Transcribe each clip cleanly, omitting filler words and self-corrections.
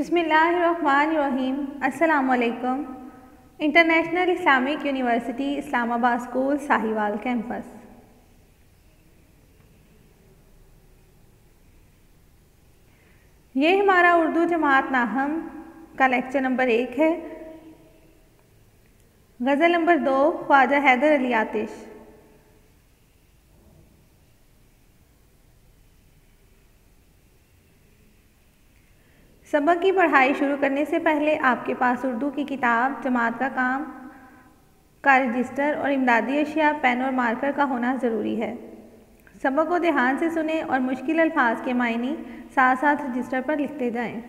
बिस्मिल्लाहिर्रहमानिर्रहीम। अस्सलामुअलैकुम। International Islamic university Islamabad school Sahiwal campus. ये हमारा उर्दू जमात नाहम का लेक्चर नंबर 1 है। गज़ल नंबर 2 ख्वाजा हैदर अली आतिश। सबक की पढ़ाई शुरू करने से पहले आपके पास उर्दू की किताब, जमात का काम का रजिस्टर और इमदादी अशिया, पेन और मार्कर का होना ज़रूरी है। सबक को ध्यान से सुने और मुश्किल अल्फाज के मायने साथ साथ रजिस्टर पर लिखते जाएं।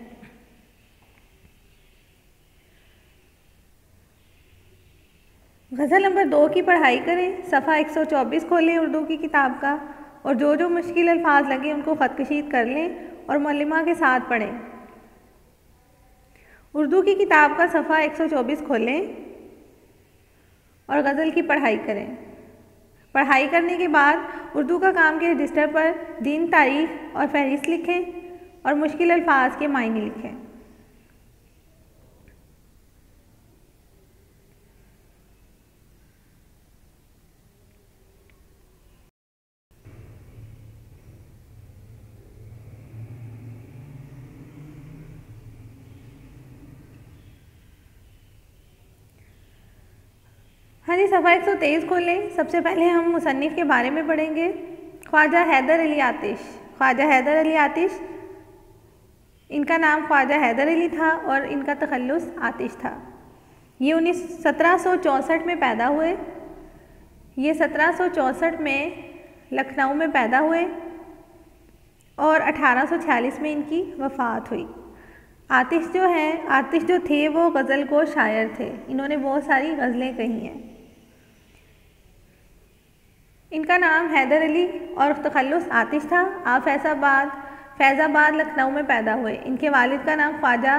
गज़ल नंबर 2 की पढ़ाई करें। सफ़ा 124 खोलें उर्दू की किताब का और जो जो मुश्किल अल्फाज लगे उनको ख़तकशीद कर लें और मौलिमा के साथ पढ़ें। उर्दू की किताब का सफ़ा 124 खोलें और गज़ल की पढ़ाई करें। पढ़ाई करने के बाद उर्दू का काम के रजिस्टर पर दिन, तारीख और फहरिस्त लिखें और मुश्किल अल्फाज के मायने लिखें। हाँ जी, सफ़ा 123 खोलें। सबसे पहले हम मुसन्निफ़ के बारे में पढ़ेंगे। ख्वाजा हैदर अली आतिश। ख्वाजा हैदर अली आतिश, इनका नाम ख्वाजा हैदर अली था और इनका तखल्लुस आतिश था। ये 1764 में पैदा हुए। ये 1764 में लखनऊ में पैदा हुए और 1846 में इनकी वफ़ात हुई। आतिश जो थे वो गज़ल को शायर थे। इन्होंने बहुत सारी गज़लें कही हैं। इनका नाम हैदर अली और तखल्लुस आतिश था। आप फैज़ाबाद लखनऊ में पैदा हुए। इनके वालिद का नाम ख्वाजा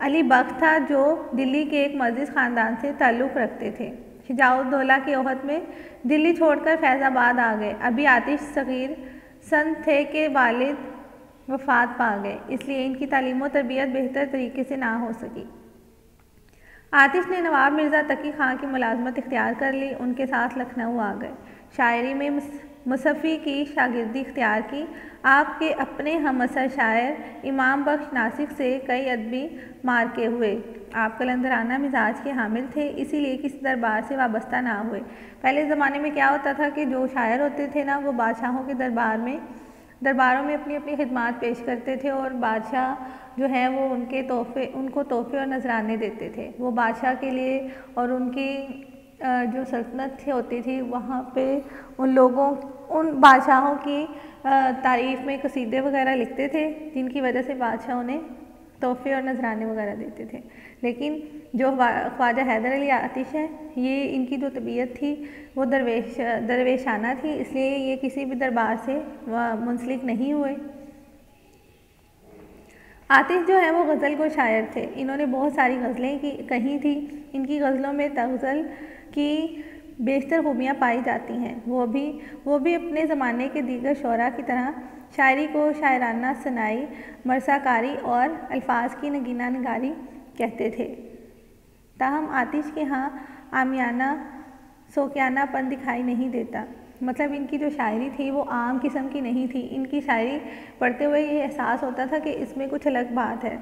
अली बख्श था, जो दिल्ली के एक मज़ीद ख़ानदान से ताल्लुक़ रखते थे। शुजाउद्दौला के ओहद में दिल्ली छोड़कर फैज़ाबाद आ गए। अभी आतिश सग़ीर सन थे कि वालिद वफ़ात पा गए, इसलिए इनकी तालीम और तरबियत बेहतर तरीके से ना हो सकी। आतिश ने नवाब मिर्ज़ा तकी ख़ान की मुलाज़मत इख्तियार कर ली। उनके साथ लखनऊ आ गए। शायरी में मुसफ़ी की शागिर्दी इख्तियार की। आपके अपने हमअसर शायर इमाम बख्श नासिक से कई अदबी मार्के हुए। आप कलंदराना मिजाज के हामिल थे, इसीलिए किसी दरबार से वाबस्ता ना हुए। पहले ज़माने में क्या होता था कि जो शायर होते थे ना, वो बादशाहों के दरबारों में अपनी अपनी खिदमात पेश करते थे और बादशाह जो है वो उनको तोहफ़े और नजराने देते थे। वो बादशाह के लिए और उनकी जो सल्तनत होती थी वहाँ पे उन बादशाहों की तारीफ़ में कसीदे वगैरह लिखते थे, जिनकी वजह से बादशाह उन्हें तोहफ़े और नजराने वगैरह देते थे। लेकिन जो ख्वाजा हैदर अली आतिश है, ये इनकी जो तबीयत थी वो दरवेशाना थी, इसलिए ये किसी भी दरबार से मुंसलिक नहीं हुए। आतिश जो है वो गज़ल को शायर थे। इन्होंने बहुत सारी गज़लें कही थी। इनकी गज़लों में तग़ज़ल की बेशतर खूबियाँ पाई जाती हैं। वो भी अपने ज़माने के दीगर शोरा की तरह शायरी को शायराना सनाई, मरसाकारी और अल्फाज की नगीना निगारी कहते थे। ताहम आतिश के यहाँ आमियाना सोकियानापन दिखाई नहीं देता। मतलब इनकी जो शायरी थी वो आम किस्म की नहीं थी। इनकी शायरी पढ़ते हुए ये एहसास होता था कि इसमें कुछ अलग बात है,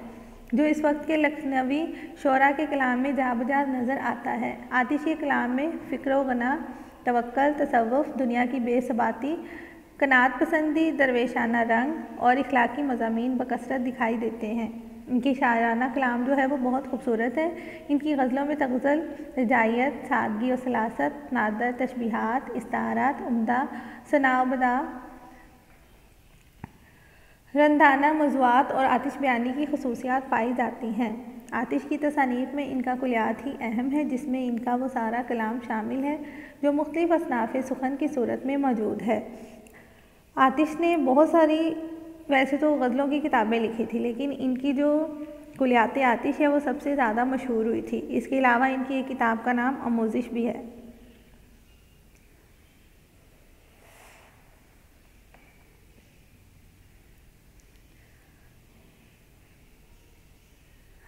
जो इस वक्त के लखनवी शोरा के कलाम में जा बजा नज़र आता है। आतिश के कलाम में फ़िक्र व गना, तवक्कल, तसव्वुफ़, दुनिया की बेसबाती, कनात पसंदी, दरवेशाना रंग और इखलाकी मज़ामीन बकसरत दिखाई देते हैं। इनकी शायराना कलाम जो है वो बहुत खूबसूरत है। इनकी गज़लों में तग़ज़ल, रजाइयत, सादगी और सलासत, नादर, तशबीहात, इस्तारात, उम्दा, सनाव बदा, रंदाना मौज़ूआत और आतिश बयानी की खसूसियात पाई जाती हैं। आतिश की तसानीफ़ में इनका कुलियात ही अहम है, जिसमें इनका वो सारा कलाम शामिल है जो मुख्तलिफ़ असनाफ़ सुखन की सूरत में मौजूद है। आतिश ने बहुत सारी वैसे तो गज़लों की किताबें लिखी थी, लेकिन इनकी जो कुलियात आतिश है वो सबसे ज़्यादा मशहूर हुई थी। इसके अलावा इनकी एक किताब का नाम आमोज़िश भी है।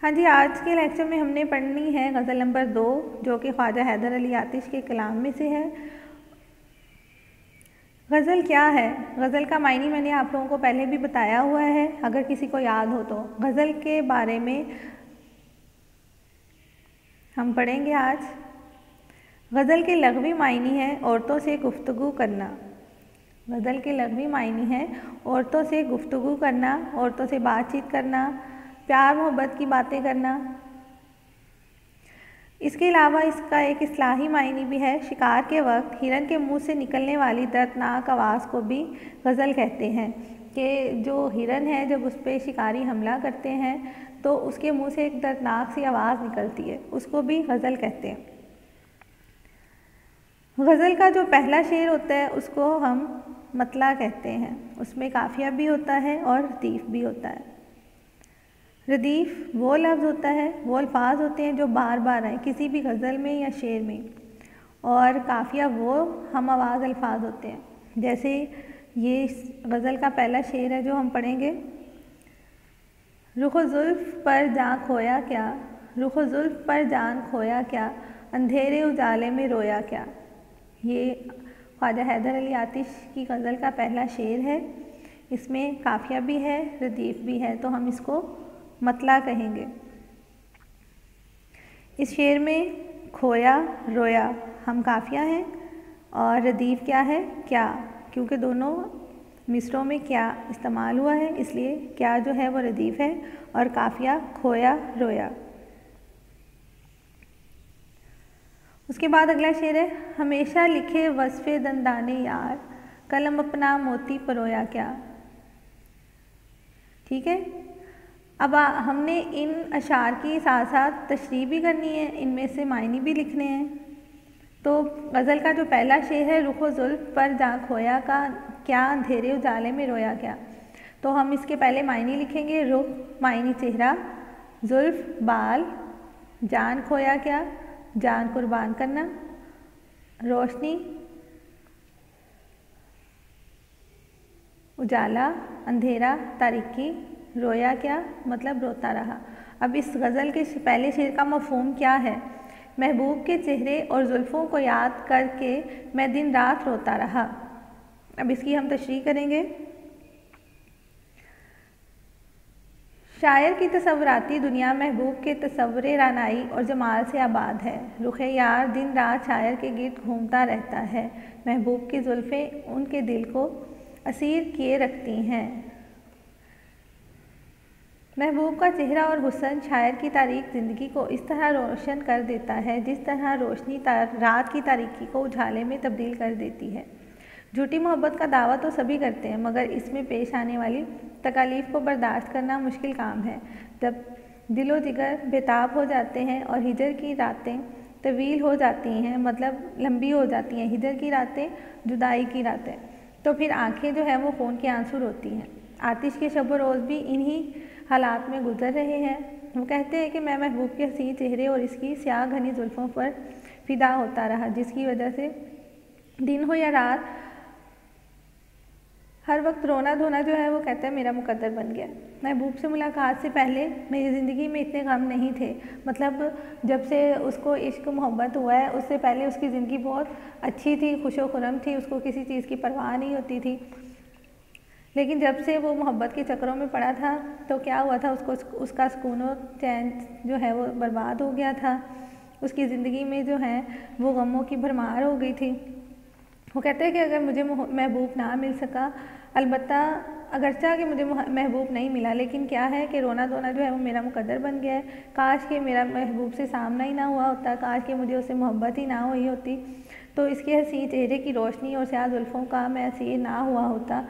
हाँ जी, आज के लेक्चर में हमने पढ़नी है गज़ल नंबर 2, जो कि ख्वाजा हैदर अली आतिश के कलाम में से है। गज़ल क्या है? गज़ल का मायने मैंने आप लोगों को पहले भी बताया हुआ है, अगर किसी को याद हो तो। गज़ल के बारे में हम पढ़ेंगे आज। गज़ल के लग़वी मायने हैं औरतों से गुफ्तगू करना। गज़ल के लग़वी मायने हैं औरतों से गुफ्तगू करना, औरतों से बातचीत करना, प्यार मोहब्बत की बातें करना। इसके अलावा इसका एक इस्लाही मायने भी है। शिकार के वक्त हिरन के मुंह से निकलने वाली दर्दनाक आवाज़ को भी गज़ल कहते हैं, कि जो हिरन है जब उस पर शिकारी हमला करते हैं तो उसके मुंह से एक दर्दनाक सी आवाज़ निकलती है, उसको भी गज़ल कहते हैं। गज़ल का जो पहला शेर होता है उसको हम मतला कहते हैं। उसमें काफ़िया भी होता है और रदीफ़ भी होता है। रदीफ़ वो लफ्ज़ होता है, वो अल्फाज होते हैं जो बार बार आए किसी भी गज़ल में या शेर में, और काफ़िया वो हम आवाज़ अल्फाज होते हैं। जैसे ये गज़ल का पहला शेर है जो हम पढ़ेंगे। रुख़ ज़ुल्फ़ पर जान खोया क्या, रुख़ ज़ुल्फ़ पर जान खोया क्या, अंधेरे उजाले में रोया क्या। ये ख्वाजा हैदर अली आतिश की गज़ल का पहला शेर है। इसमें काफ़िया भी है, रदीफ़ भी है, तो हम इसको मतला कहेंगे। इस शेर में खोया रोया हम काफ़िया हैं और रदीफ़ क्या है, क्या, क्योंकि दोनों मिसरों में क्या इस्तेमाल हुआ है, इसलिए क्या जो है वो रदीफ़ है और काफ़िया खोया रोया। उसके बाद अगला शेर है। हमेशा लिखे वस्फ़े दंदाने यार, कलम अपना मोती परोया क्या। ठीक है, अब हमने इन अशार की साथ साथ तशरीह भी करनी है, इनमें से मायने भी लिखने हैं। तो गज़ल का जो पहला शेर है, रुख़ ज़ुल्फ़ पर जान खोया का क्या, अंधेरे उजाले में रोया क्या, तो हम इसके पहले मायने लिखेंगे। रुख़ मायने चेहरा, ज़ुल्फ़ बाल, जान खोया क्या, जान कुर्बान करना, रोशनी उजाला, अंधेरा तारीकी, रोया क्या मतलब रोता रहा। अब इस गज़ल के पहले शेर का मफ़हूम क्या है। महबूब के चेहरे और जुल्फ़ों को याद करके मैं दिन रात रोता रहा। अब इसकी हम तशरीह करेंगे। शायर की तसव्वुराती दुनिया महबूब के तसव्वुर रानाई और जमाल से आबाद है। रुखे यार दिन रात शायर के गिर्द घूमता रहता है। महबूब की जुल्फ़ें उनके दिल को असीर किए रखती हैं। महबूब का चेहरा और हुस्न शायर की तारीक ज़िंदगी को इस तरह रोशन कर देता है जिस तरह रोशनी रात की तारीकी को उजाले में तब्दील कर देती है। झूठी मोहब्बत का दावा तो सभी करते हैं, मगर इसमें पेश आने वाली तकालीफ को बर्दाश्त करना मुश्किल काम है। जब दिलो जिगर बेताब हो जाते हैं और हिजर की रातें तवील हो जाती हैं, मतलब लंबी हो जाती हैं, हिजर की रातें, जुदाई की रातें, तो फिर आँखें जो है वो खून के आंसू रोती हैं। आतिश के शब रोज़ भी इन्हीं हालात में गुजर रहे हैं। वो कहते हैं कि मैं महबूब के हसीन चेहरे और इसकी स्याह घनी जुल्फ़ों पर फ़िदा होता रहा, जिसकी वजह से दिन हो या रात हर वक्त रोना धोना जो है वो कहता है मेरा मुकद्दर बन गया। महबूब से मुलाकात से पहले मेरी ज़िंदगी में इतने गम नहीं थे, मतलब जब से उसको इश्क मोहब्बत हुआ है उससे पहले उसकी ज़िंदगी बहुत अच्छी थी, खुशो खुरम थी, उसको किसी चीज़ की परवाह नहीं होती थी। लेकिन जब से वो मोहब्बत के चक्करों में पड़ा था तो क्या हुआ था, उसको उसका सुकून और चैन जो है वो बर्बाद हो गया था। उसकी ज़िंदगी में जो है वो गमों की भरमार हो गई थी। वो कहते हैं कि अगर मुझे महबूब ना मिल सका, अलबत्ता अगरचा कि मुझे महबूब नहीं मिला, लेकिन क्या है कि रोना धोना जो है वो मेरा मुकद्दर बन गया है। काश कि मेरा महबूब से सामना ही ना हुआ होता, काश कि मुझे उससे मोहब्बत ही ना हुई होती, तो इसके हसीन चेहरे की रोशनी और स्याह जुल्फ़ों का मैं असीर ना हुआ होता,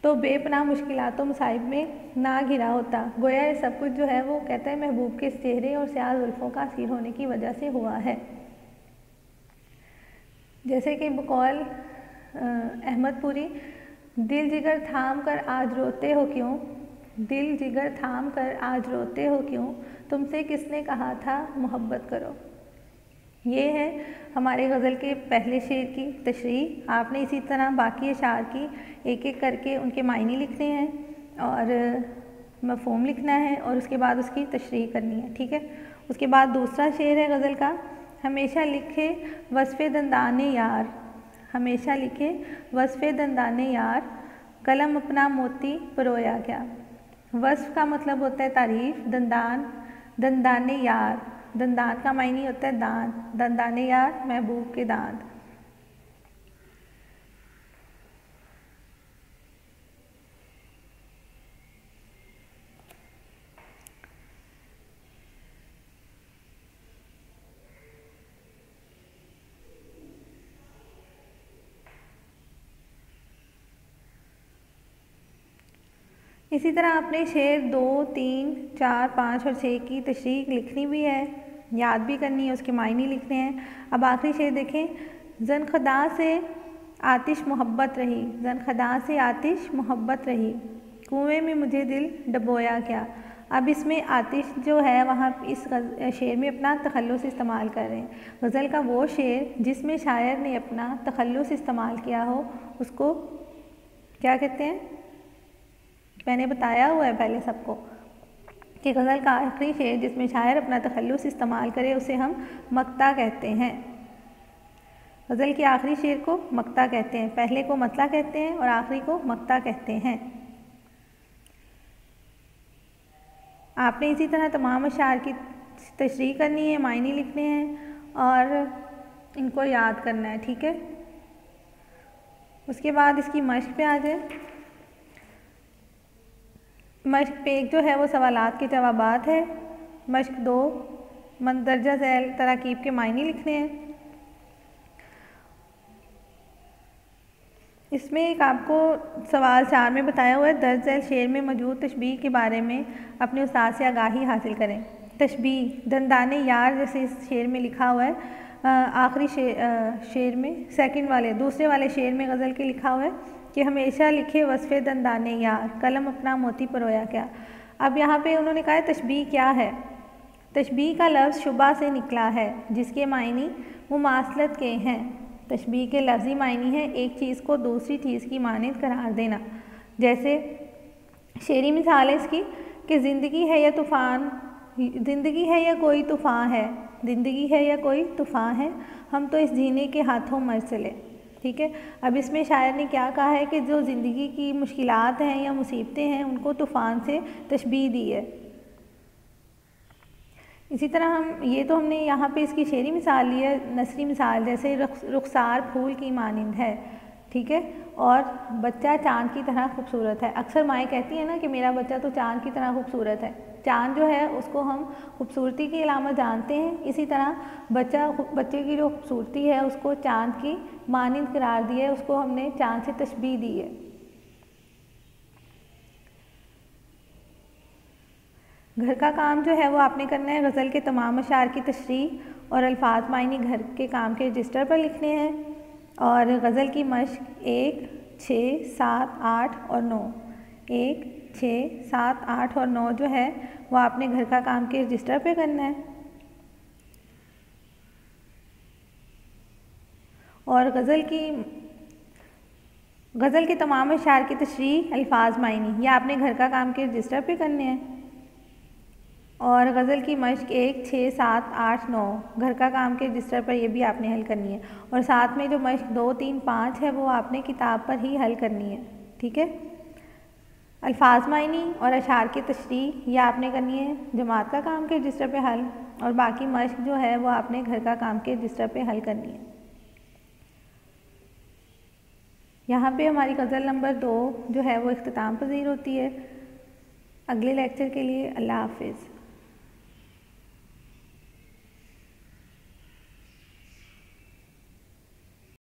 तो बेपनाह मुश्किलातों मुसाइब में ना घिरा होता। गोया ये सब कुछ जो है वो कहता है महबूब के चेहरे और स्याह जुल्फ़ों का असीर होने की वजह से हुआ है। जैसे कि बकौल अहमदपुरी, दिल जिगर थाम कर आज रोते हो क्यों, दिल जिगर थाम कर आज रोते हो क्यों, तुमसे किसने कहा था मोहब्बत करो। ये है हमारे गज़ल के पहले शेर की तशरीह। आपने इसी तरह बाकी अशार की एक एक करके उनके मायने लिखने हैं और मफ़हूम लिखना है और उसके बाद उसकी तशरीह करनी है। ठीक है, उसके बाद दूसरा शेर है गज़ल का, हमेशा लिखे वस्फ़े दंदाने यार, हमेशा लिखे वस्फ़े दंदाने यार, कलम अपना मोती परोया क्या। वस्फ़ का मतलब होता है तारीफ़, दंदान, दंदाने यार, दंदान का मायने होता है दांत, दंदाने यार महबूब के दांत। इसी तरह आपने शेर 2, 3, 4, 5 और 6 की तशरीह लिखनी भी है, याद भी करनी है, उसके मायने लिखने हैं। अब आखिरी शेर देखें, जन खदा से आतिश मोहब्बत रही, जन खदा से आतिश मोहब्बत रही, कुएं में मुझे दिल डबोया क्या। अब इसमें आतिश जो है वहाँ इस शेर में अपना तखल्लुस इस्तेमाल कर रहे हैं। गज़ल का वो शेर जिसमें शायर ने अपना तखल्लुस इस्तेमाल किया हो उसको क्या कहते हैं, मैंने बताया हुआ है पहले सबको कि गज़ल का आखिरी शेर जिसमें शायर अपना तखल्लुस इस्तेमाल करे उसे हम मक्ता कहते हैं। गज़ल के आखिरी शेर को मक्ता कहते हैं, पहले को मतला कहते हैं और आखिरी को मक्ता कहते हैं। आपने इसी तरह तमाम अशार की तशरीह करनी है, मायने लिखने हैं और इनको याद करना है। ठीक है, उसके बाद इसकी मश्क पे आ जाए। मश्क पे एक जो है वो सवालात के जवाबात है। मश्क 2 मंदरजा झैल तराकीब के मायने लिखने हैं। इसमें एक आपको सवाल 4 में बताया हुआ है, दर्ज झैल शेर में मौजूद तशबीह के बारे में अपने उस्ताद से आगाही हासिल करें। तशबीह दंदाने यार जैसे इस शेर में लिखा हुआ है, आखिरी शेर में दूसरे वाले शेर में गज़ल के लिखा हुआ है कि हमेशा लिखे वस्फ़े दंदाने यार, कलम अपना मोती परोया क्या। अब यहाँ पे उन्होंने कहा है तशबीह क्या है। तशबीह का लफ्ज़ शुबा से निकला है जिसके मायने मुमासलत के हैं। तशबीह के लफ्ज़ी मायने हैं एक चीज़ को दूसरी चीज़ की मानद करार देना। जैसे शेरी मिसाल है इसकी कि ज़िंदगी है या तूफ़ान, ज़िंदगी है या कोई तूफ़ान है, ज़िंदगी है या कोई तूफ़ान है, हम तो इस जीने के हाथों मर चले। ठीक है, अब इसमें शायर ने क्या कहा है कि जो ज़िंदगी की मुश्किलात हैं या मुसीबतें हैं उनको तूफ़ान से तशबीह दी है। इसी तरह हमने यहाँ पे इसकी शेरी मिसाल ली है, नसरी मिसाल, जैसे रुखसार फूल की मानिंद है। ठीक है, और बच्चा चाँद की तरह खूबसूरत है। अक्सर माएँ कहती हैं ना कि मेरा बच्चा तो चाँद की तरह खूबसूरत है। चाँद जो है उसको हम खूबसूरती की अलामत जानते हैं, इसी तरह बच्चे की जो खूबसूरती है उसको चाँद की मानिंद करार दिया है, उसको हमने चाँद से तशबीह दी है। घर का काम जो है वो आपने करना है, गज़ल के तमाम अशार की तशरीह और अल्फाज मायने घर के काम के रजिस्टर पर लिखने हैं। और गज़ल की मश्क 1, 6, 7, 8 और 9, 1, 6, 7, 8 और 9 जो है वो आपने घर का काम के रजिस्टर पे करना है। और गज़ल के तमाम अशार की तशरीह अल्फाज मायने ये आपने घर का काम के रजिस्टर पे करने हैं। और गज़ल की मश्क 1, 6, 7, 8, 9 घर का काम के रजिस्टर पर ये भी आपने हल करनी है। और साथ में जो मश्क 2, 3, 5 है वो आपने किताब पर ही हल करनी है। ठीक है, अल्फाज मायनी और अशार की तशरीह ये आपने करनी है जमात का काम के रजिस्टर पे हल, और बाकी मश्क जो है वो आपने घर का काम के रजिस्टर पे हल करनी है। यहाँ पे हमारी गज़ल नंबर 2 जो है वो इख्तिताम पज़ीर होती है। अगले लेक्चर के लिए अल्लाह हाफिज़।